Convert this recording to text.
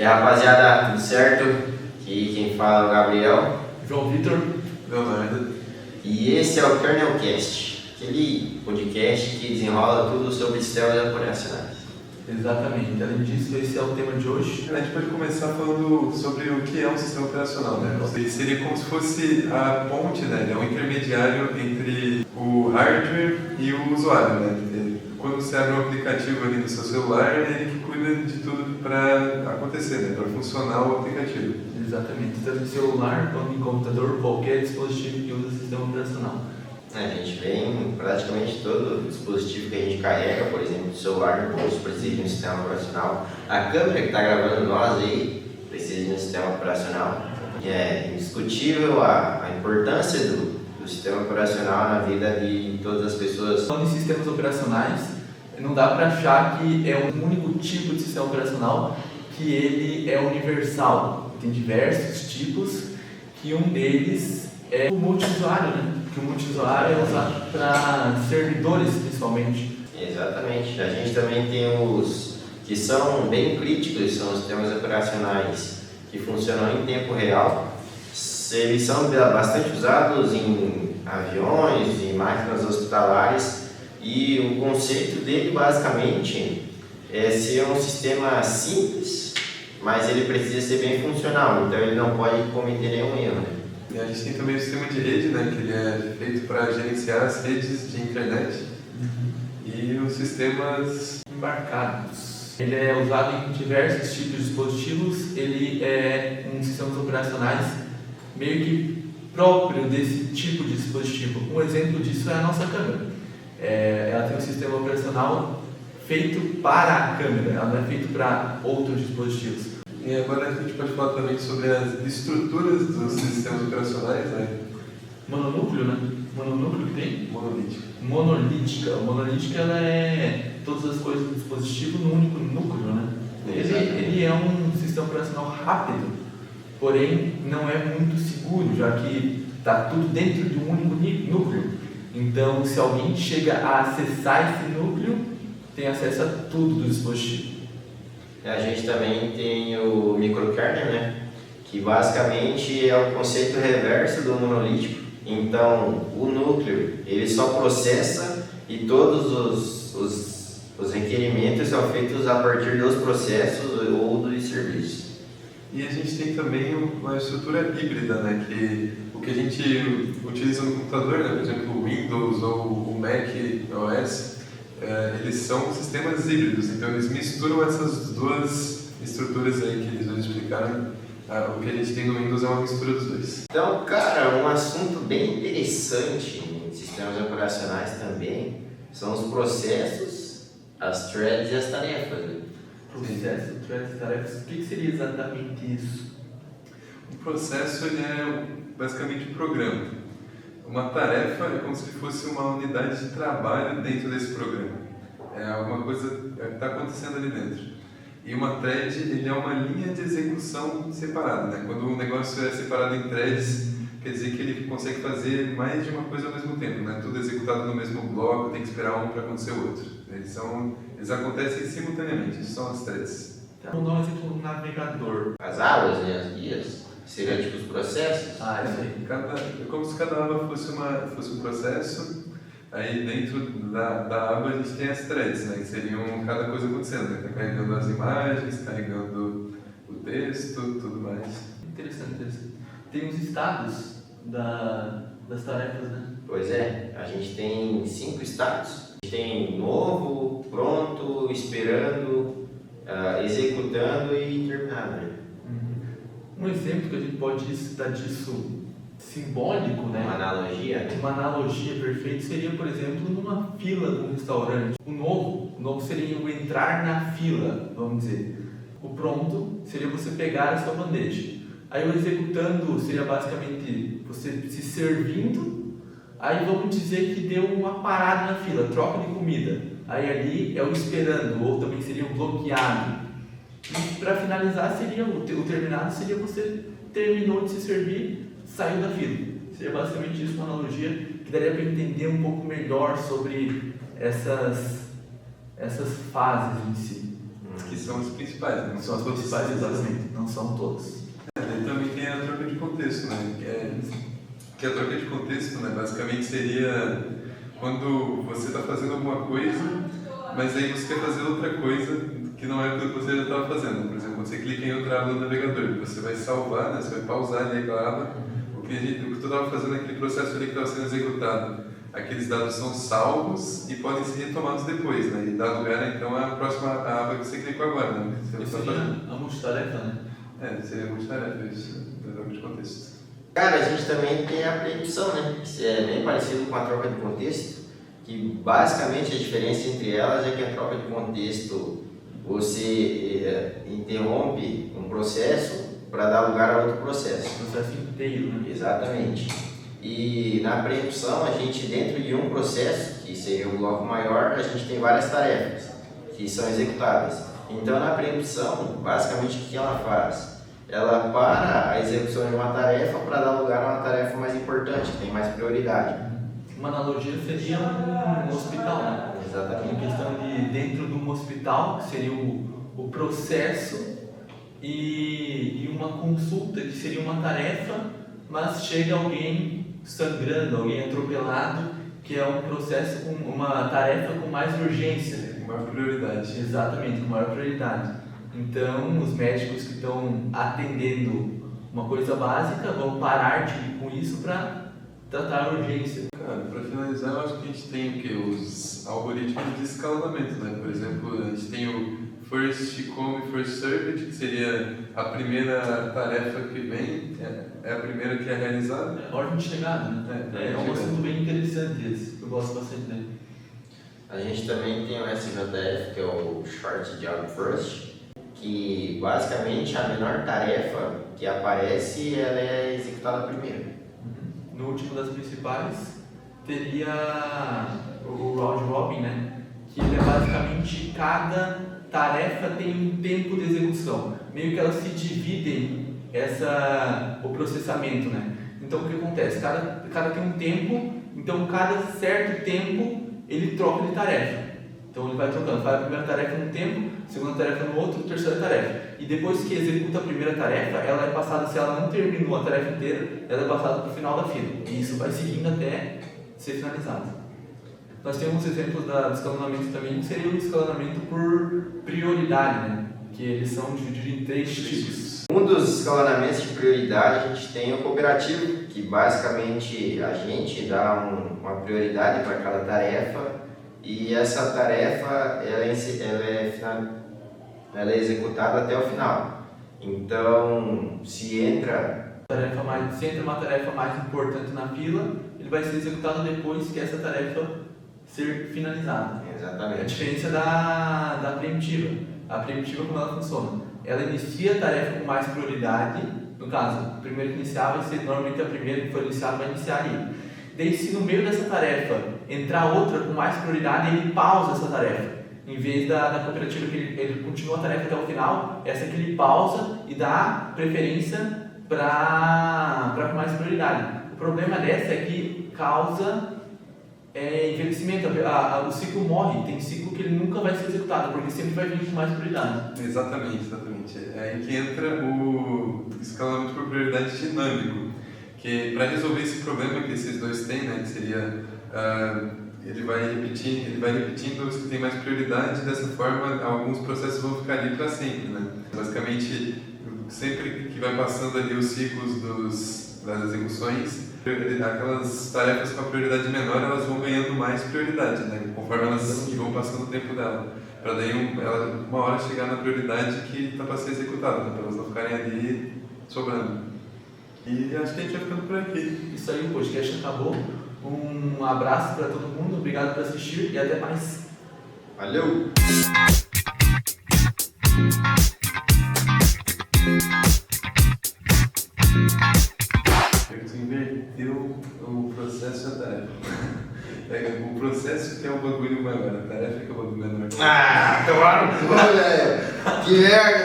E aí, rapaziada, tudo certo? Aqui quem fala é o Gabriel, João Vitor, Leonardo. e esse é o Kernelcast, aquele podcast que desenrola tudo sobre sistemas operacionais. exatamente. Além disso, esse é o tema de hoje. A gente pode começar falando sobre o que é um sistema operacional, né? Ele seria como se fosse a ponte, né? Ele é um intermediário entre o hardware e o usuário, né? Quando você abre um aplicativo ali no seu celular, é ele que cuida de tudo para acontecer, né? Para funcionar o aplicativo. Exatamente. Tanto em celular quanto em computador, qualquer dispositivo que usa sistema operacional. A gente vem praticamente todo dispositivo que a gente carrega, por exemplo, o celular no bolso precisa de um sistema operacional. A câmera que está gravando nós aí precisa de um sistema operacional. E é indiscutível a importância do sistema operacional na vida de todas as pessoas. Falando em sistemas operacionais, não dá para achar que é um único tipo de sistema operacional, que ele é universal. Tem diversos tipos, que um deles é o multiusuário, né? Que o multiusuário é usado para servidores, principalmente. Exatamente. A gente também tem os que são bem críticos, são os sistemas operacionais que funcionam em tempo real. Eles são bastante usados em aviões, em máquinas hospitalares, e o conceito dele basicamente é ser um sistema simples, mas ele precisa ser bem funcional, então ele não pode cometer nenhum erro. E a gente tem também o sistema de rede, né? Que ele é feito para gerenciar as redes de internet. E os sistemas Embarcados. Ele é usado em diversos tipos de dispositivos. Ele é um sistema operacionais meio que próprio desse tipo de dispositivo. Um exemplo disso é a nossa câmera. Ela tem um sistema operacional feito para a câmera, ela não é feito para outros dispositivos. E agora a gente pode falar também sobre as estruturas dos sistemas operacionais, né? Mononúcleo, né? Mononúcleo que tem? Monolítico. Monolítica. A monolítica ela é todas as coisas do dispositivo num único núcleo, né? Ele é um sistema operacional rápido, porém não é muito seguro, já que está tudo dentro de um único núcleo. Então, se alguém chega a acessar esse núcleo, tem acesso a tudo do dispositivo. A gente também tem o microkernel, né? Que basicamente é o conceito reverso do monolítico. Então, o núcleo, ele só processa e todos os requerimentos são feitos a partir dos processos ou dos serviços. E a gente tem também uma estrutura híbrida, né? Que o que a gente utiliza no computador, né? Por exemplo, o Windows ou o Mac OS, eles são sistemas híbridos, então eles misturam essas duas estruturas aí que eles nos explicaram. O que a gente tem no Windows é uma mistura dos dois. Então, cara, um assunto bem interessante em sistemas operacionais também são os processos, as threads e as tarefas. Né? Processo, threads, tarefas. O que seria exatamente isso? O processo ele é basicamente um programa. Uma tarefa é como se fosse uma unidade de trabalho dentro desse programa. É alguma coisa que está acontecendo ali dentro. E uma thread ele é uma linha de execução separada. Né? Quando um negócio é separado em threads, quer dizer que ele consegue fazer mais de uma coisa ao mesmo tempo. Não é tudo executado no mesmo bloco, tem que esperar um para acontecer o outro. Eles acontecem simultaneamente, isso são as threads. Então, vamos dar um exemplo do navegador. As abas, né? As guias, seriam tipo os processos. Isso aí. É como se cada aba fosse um processo. Aí dentro da aba a gente tem as threads, né? Que seriam cada coisa acontecendo, né? Tá carregando as imagens, carregando o texto, tudo mais. Interessante. Tem os estados das tarefas, né? Pois é, a gente tem 5 estados. A gente tem novo, pronto, esperando, executando e terminado. Né? Um exemplo que a gente pode citar disso simbólico, né? Uma analogia. Né? Uma analogia perfeita seria, por exemplo, numa fila de um restaurante. O novo seria o entrar na fila, vamos dizer. O pronto seria você pegar a sua bandeja. Aí o executando seria basicamente você se servindo. Aí vamos dizer que deu uma parada na fila, troca de comida. Aí ali é o esperando, ou também seria o bloqueado. E para finalizar, seria o terminado seria você terminou de se servir, saiu da fila. Seria basicamente isso, uma analogia que daria para entender um pouco melhor sobre essas fases em si. que são as principais, né? São as principais, exatamente, não são todas. E também tem a troca de contexto, né? Que a troca de contexto, né? Basicamente seria quando você está fazendo alguma coisa, mas aí você quer fazer outra coisa que não é aquilo que você já estava fazendo. Por exemplo, quando você clica em outra aba do navegador, você vai salvar, né? Você vai pausar ali aquela aba, o que tu estava fazendo, aquele processo ali que estava sendo executado. Aqueles dados são salvos e podem ser retomados depois, né? E dá lugar então à próxima aba que você clicou agora, né? Isso seria a multitarefa, né? Seria multitarefa, isso, troca de contexto. Cara, a gente também tem a preempção, né? Que é bem parecido com a troca de contexto, que basicamente a diferença entre elas é que a troca de contexto você interrompe um processo para dar lugar a outro processo. O processo inteiro, né? Exatamente. E na preempção, a gente, dentro de um processo, que seria um bloco maior, a gente tem várias tarefas que são executáveis. Então, na preempção, basicamente, o que ela faz? Ela para a execução de uma tarefa para dar lugar a uma tarefa mais importante, que tem mais prioridade. Uma analogia seria um hospital, né? Exatamente. Em questão de dentro de um hospital, que seria o processo, e uma consulta, que seria uma tarefa, mas chega alguém sangrando, alguém atropelado, que é um processo com uma tarefa com mais urgência. Com maior prioridade. Exatamente, com maior prioridade. Então, os médicos que estão atendendo uma coisa básica vão parar com isso para tratar a urgência. Cara, para finalizar, eu acho que a gente tem o quê? Os algoritmos de escalonamento, né? Por exemplo, a gente tem o First Come, First Served, que seria a primeira tarefa que vem, é a primeira que é realizada. Ordem de chegada, né? É um assunto bem interessante esse, eu gosto bastante dele. A gente também tem o SJF, que é o Short Job First, que basicamente a menor tarefa que aparece, ela é executada primeiro. No último das principais, teria o Round Robin, né? Que ele é basicamente cada tarefa tem um tempo de execução. Meio que elas se dividem o processamento, né? Então o que acontece? Cada tem um tempo, então cada certo tempo ele troca de tarefa. Então ele vai trocando, faz a primeira tarefa num tempo, segunda tarefa no outro, terceira tarefa. E depois que executa a primeira tarefa, ela é passada, se ela não terminou a tarefa inteira, ela é passada para o final da fila. E isso vai seguindo até ser finalizado. Nós temos exemplos do escalonamento também, que seria o escalonamento por prioridade, né? Que eles são divididos em 3 tipos. Um dos escalonamentos de prioridade, a gente tem o cooperativo, que basicamente a gente dá uma prioridade para cada tarefa, e essa tarefa ela é executada até o final. Então, se entra uma tarefa mais importante na fila, ele vai ser executado depois que essa tarefa ser finalizada. Exatamente. A diferença da preemptiva. A preemptiva, como ela funciona? Ela inicia a tarefa com mais prioridade, no caso, o primeiro que iniciar vai ser normalmente a primeira que for iniciada vai iniciar ali. Daí, se no meio dessa tarefa entrar outra com mais prioridade, ele pausa essa tarefa. Em vez da cooperativa que ele continua a tarefa até o final, essa que ele pausa e dá preferência para com mais prioridade. O problema dessa é que causa envelhecimento. O ciclo morre, tem ciclo que ele nunca vai ser executado, porque sempre vai vir com mais prioridade. Exatamente. É aí que entra o escalonamento por prioridade dinâmico, que para resolver esse problema que esses dois têm, né, que seria ele vai repetindo os que têm mais prioridade, dessa forma alguns processos vão ficar ali para sempre, né? Basicamente, sempre que vai passando ali os ciclos das execuções, aquelas tarefas com a prioridade menor, elas vão ganhando mais prioridade, né? Conforme elas vão passando o tempo dela, para daí uma hora chegar na prioridade que está para ser executada, né? Para elas não ficarem ali sobrando. E acho que a gente vai ficando por aqui. Isso aí, o podcast acabou. Um abraço para todo mundo, obrigado por assistir e até mais. Valeu! Tu inverteu o processo e a tarefa. O processo que é o bagulho maior, a tarefa que é o bagulho menor. Ah, claro! Que merda!